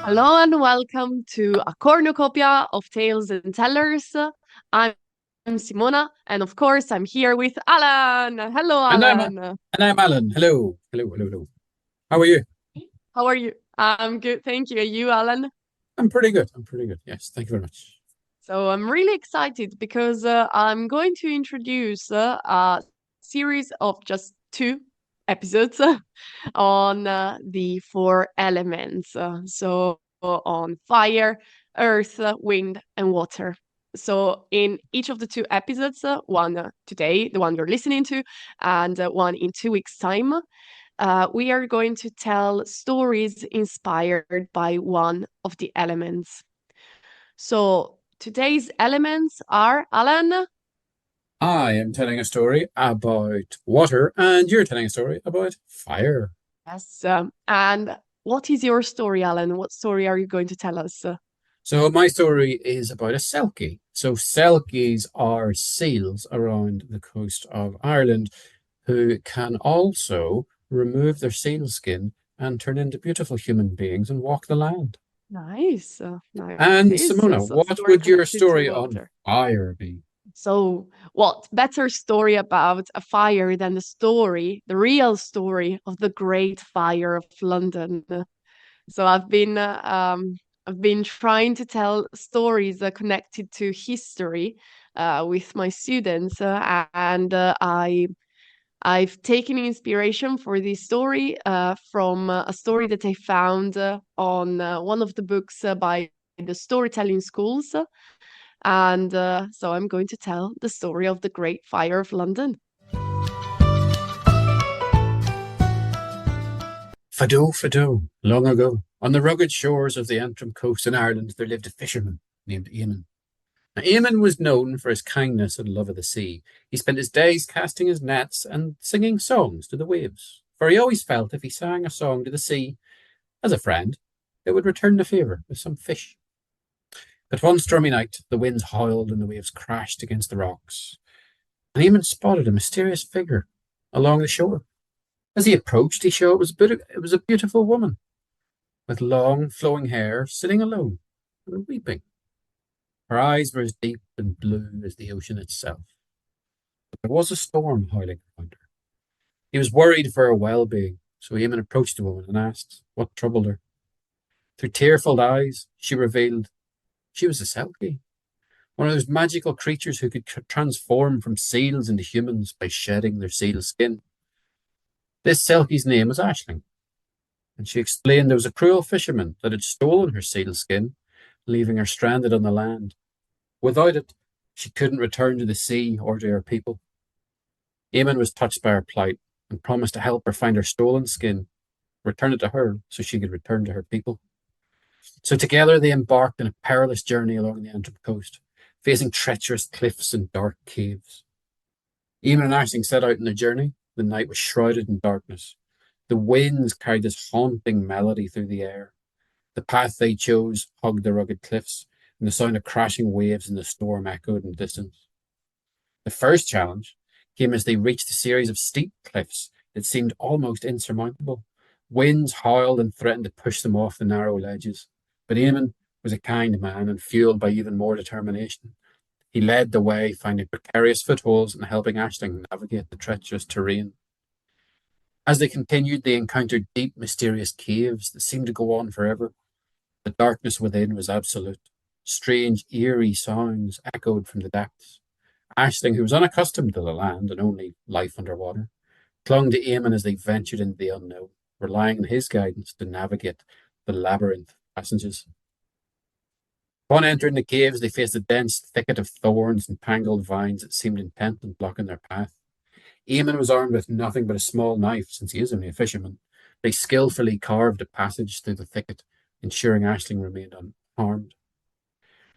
Hello and welcome to a cornucopia of tales and tellers. I'm Simona, and of course, I'm here with Alan. Hello, And I'm Alan. and I'm Alan. Hello, hello, hello, hello. How are you? How are you? I'm good, thank you. You, Alan? I'm pretty good. I'm pretty good. Yes, thank you very much. So I'm really excited because I'm going to introduce a series of just two episodes on the four elements. So on fire, earth, wind, and water. So in each of the two episodes, one today, the one you're listening to, and one in 2 weeks' time, we are going to tell stories inspired by one of the elements. So today's elements are Alan. I am telling a story about water, and you're telling a story about fire. Yes. And what is your story, Alan? What story are you going to tell us? So my story is about a Selkie. So Selkies are seals around the coast of Ireland who can also remove their seal skin and turn into beautiful human beings and walk the land. Nice. And Nice. Simona, So a what story would your connected to story on water. fire be? So what better story about a fire than the real story of the Great Fire of London? So I've been trying to tell stories connected to history with my students, and I've taken inspiration for this story from a story that I found on one of the books by the storytelling schools, and so I'm going to tell the story of the Great Fire of London. Fado, Fado, long ago, on the rugged shores of the Antrim coast in Ireland, there lived a fisherman named Eamon. Now, Eamon was known for his kindness and love of the sea. He spent his days casting his nets and singing songs to the waves, for he always felt if he sang a song to the sea as a friend, it would return the favour with some fish. But one stormy night, the winds howled and the waves crashed against the rocks, and Eamon spotted a mysterious figure along the shore. As he approached, he saw it was a beautiful woman with long, flowing hair, sitting alone and weeping. Her eyes were as deep and blue as the ocean itself. But there was a storm howling around her. He was worried for her well-being, so Eamon approached the woman and asked what troubled her. Through tear-filled eyes, she revealed she was a Selkie, one of those magical creatures who could transform from seals into humans by shedding their seal skin. This Selkie's name was Aisling, and she explained there was a cruel fisherman that had stolen her seal skin, leaving her stranded on the land. Without it, she couldn't return to the sea or to her people. Eamon was touched by her plight and promised to help her find her stolen skin, return it to her so she could return to her people. So together they embarked on a perilous journey along the Antrim coast, facing treacherous cliffs and dark caves. Eamon and Aisling set out on their journey. The night was shrouded in darkness. The winds carried this haunting melody through the air. The path they chose hugged the rugged cliffs, and the sound of crashing waves in the storm echoed in the distance. The first challenge came as they reached a series of steep cliffs that seemed almost insurmountable. Winds howled and threatened to push them off the narrow ledges. But Eamon was a kind man and fueled by even more determination. He led the way, finding precarious footholds and helping Aisling navigate the treacherous terrain. As they continued, they encountered deep, mysterious caves that seemed to go on forever. The darkness within was absolute. Strange, eerie sounds echoed from the depths. Aisling, who was unaccustomed to the land and only life underwater, clung to Eamon as they ventured into the unknown, relying on his guidance to navigate the labyrinth of passages. Upon entering the caves, they faced a dense thicket of thorns and tangled vines that seemed intent on blocking their path. Eamon was armed with nothing but a small knife, since he is only a fisherman. They skillfully carved a passage through the thicket, ensuring Aisling remained unharmed.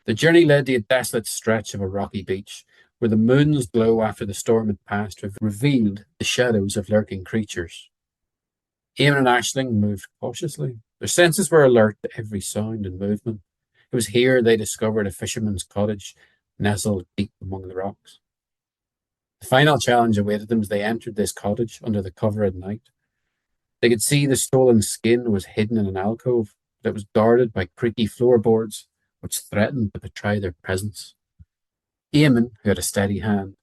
The journey led to a desolate stretch of a rocky beach, where the moon's glow after the storm had passed revealed the shadows of lurking creatures. Eamon and Aisling moved cautiously. Their senses were alert to every sound and movement. It was here they discovered a fisherman's cottage, nestled deep among the rocks. The final challenge awaited them as they entered this cottage under the cover at night. They could see the stolen skin was hidden in an alcove, but it was guarded by creaky floorboards which threatened to betray their presence. Eamon, who had a steady hand,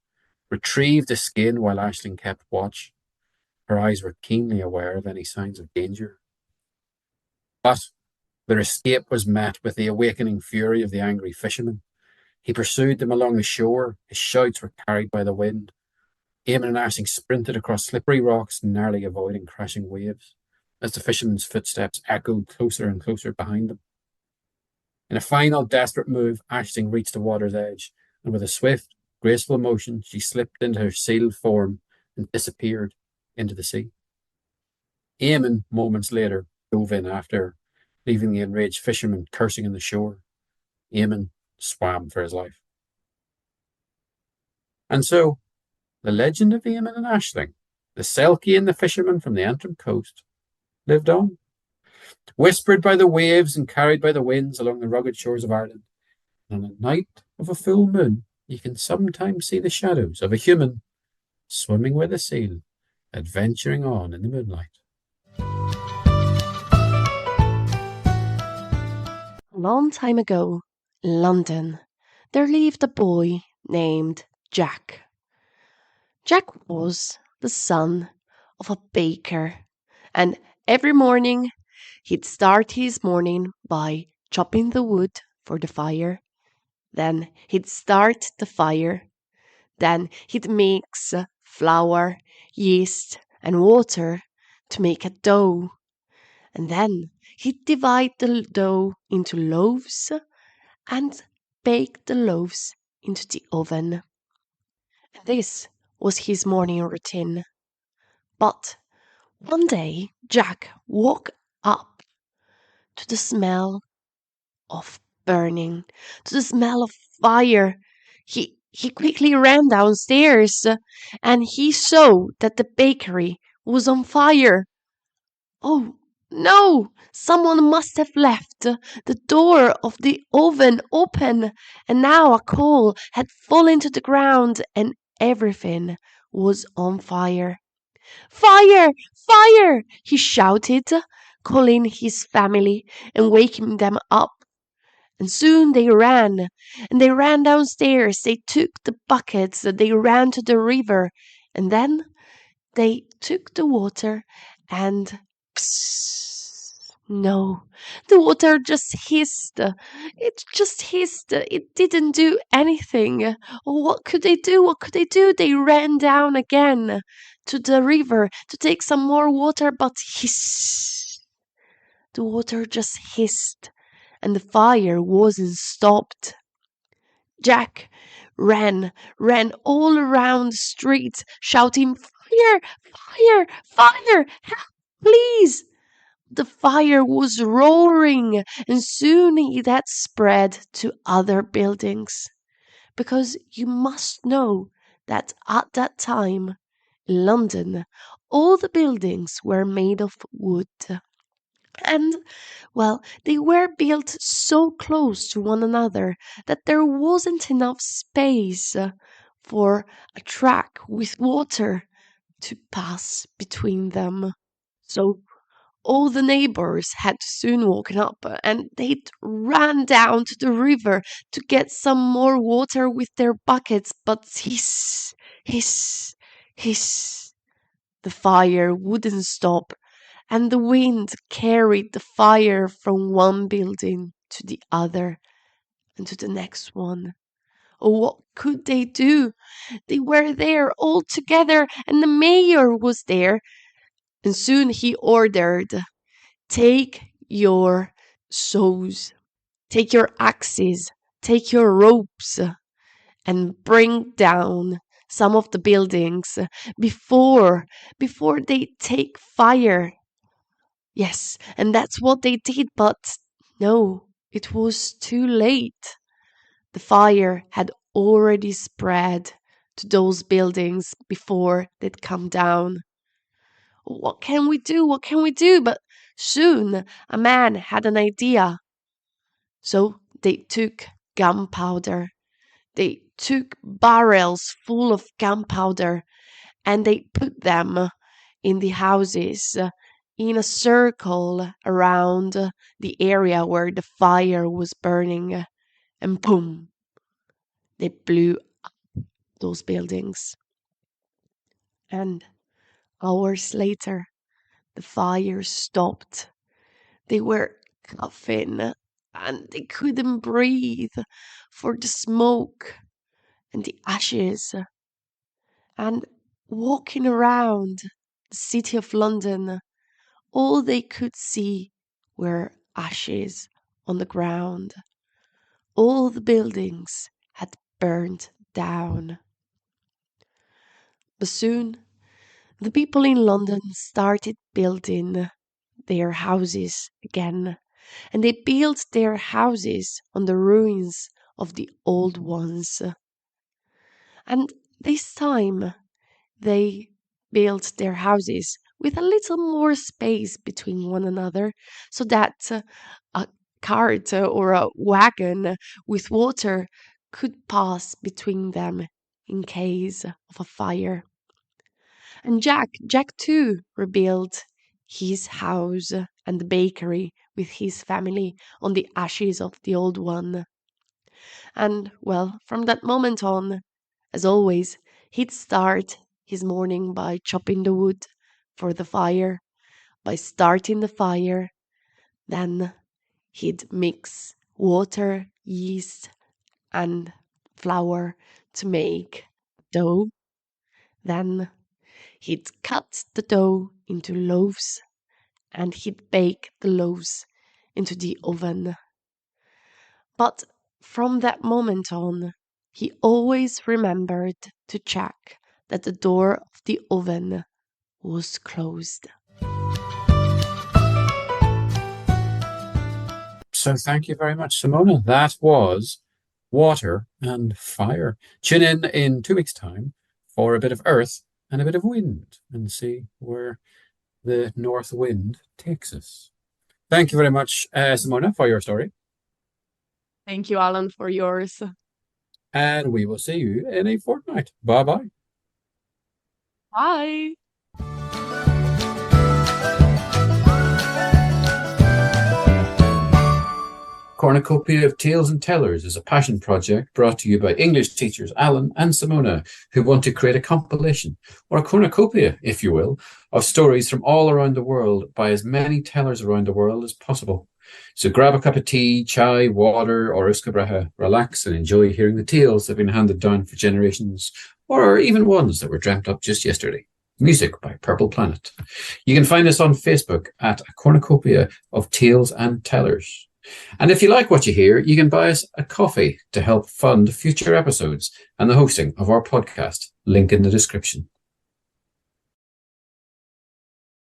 retrieved the skin while Aisling kept watch. Her eyes were keenly aware of any signs of danger. But their escape was met with the awakening fury of the angry fisherman. He pursued them along the shore. His shouts were carried by the wind. Eamon and Aisling sprinted across slippery rocks, narrowly avoiding crashing waves, as the fisherman's footsteps echoed closer and closer behind them. In a final desperate move, Aisling reached the water's edge, and with a swift, graceful motion, she slipped into her sealed form and disappeared into the sea. Eamon, moments later, dove in after her, leaving the enraged fisherman cursing on the shore. Eamon swam for his life. And so, the legend of Eamon and Aisling, the Selkie and the fisherman from the Antrim coast, lived on, whispered by the waves and carried by the winds along the rugged shores of Ireland. On a night of a full moon, you can sometimes see the shadows of a human swimming with a seal, adventuring on in the moonlight. A long time ago, in London, there lived a boy named Jack. Jack was the son of a baker, and every morning he'd start his morning by chopping the wood for the fire. Then he'd start the fire. Then he'd mix flour, yeast, and water to make a dough. And then he'd divide the dough into loaves and bake the loaves into the oven. This was his morning routine. But one day Jack woke up to the smell of burning, to the smell of fire. He quickly ran downstairs and he saw that the bakery was on fire. Oh no! Someone must have left the door of the oven open, and now a coal had fallen to the ground and everything was on fire. Fire! Fire! He shouted, calling his family and waking them up. And soon they ran, and they ran downstairs. They took the buckets, they ran to the river, and then they took the water and no, the water just hissed. It just hissed. It didn't do anything. What could they do? What could they do? They ran down again to the river to take some more water, but hiss. The water just hissed and the fire wasn't stopped. Jack ran all around the street, shouting, "Fire! Fire! Fire! Help, please!" The fire was roaring, and soon it had spread to other buildings. Because you must know that at that time, in London, all the buildings were made of wood. And, well, they were built so close to one another that there wasn't enough space for a track with water to pass between them. So all the neighbors had soon woken up and they ran down to the river to get some more water with their buckets, but hiss, hiss, hiss. The fire wouldn't stop, and the wind carried the fire from one building to the other and to the next one. Oh, what could they do? They were there all together, and the mayor was there. And soon he ordered, "Take your saws, take your axes, take your ropes, and bring down some of the buildings before they take fire." Yes, and that's what they did, but no, it was too late. The fire had already spread to those buildings before they'd come down. What can we do? What can we do? But soon a man had an idea. So they took gunpowder. They took barrels full of gunpowder and they put them in the houses in a circle around the area where the fire was burning, and boom, they blew up those buildings. And hours later, the fire stopped. They were coughing and they couldn't breathe for the smoke and the ashes. And walking around the city of London, all they could see were ashes on the ground. All the buildings had burned down. But soon, the people in London started building their houses again, and they built their houses on the ruins of the old ones. And this time, they built their houses with a little more space between one another so that a cart or a wagon with water could pass between them in case of a fire. And Jack too rebuilt his house and the bakery with his family on the ashes of the old one. And well, from that moment on, as always, he'd start his morning by chopping the wood for the fire, by starting the fire. Then he'd mix water, yeast, and flour to make dough. Then he'd cut the dough into loaves and he'd bake the loaves into the oven. But from that moment on, he always remembered to check that the door of the oven was closed. So thank you very much, Simona. That was Water and Fire. Tune in 2 weeks' time for a bit of earth and a bit of wind and see where the north wind takes us. Thank you very much, Simona, for your story. Thank you, Alan, for yours. And we will see you in a fortnight. Bye-bye. Bye. Cornucopia of Tales and Tellers is a passion project brought to you by English teachers Alan and Simona, who want to create a compilation, or a cornucopia, if you will, of stories from all around the world by as many tellers around the world as possible. So grab a cup of tea, chai, water, or uskabraha, relax and enjoy hearing the tales that have been handed down for generations, or even ones that were dreamt up just yesterday. Music by Purple Planet. You can find us on Facebook at a cornucopia of Tales and Tellers. And if you like what you hear, you can buy us a coffee to help fund future episodes and the hosting of our podcast. Link in the description.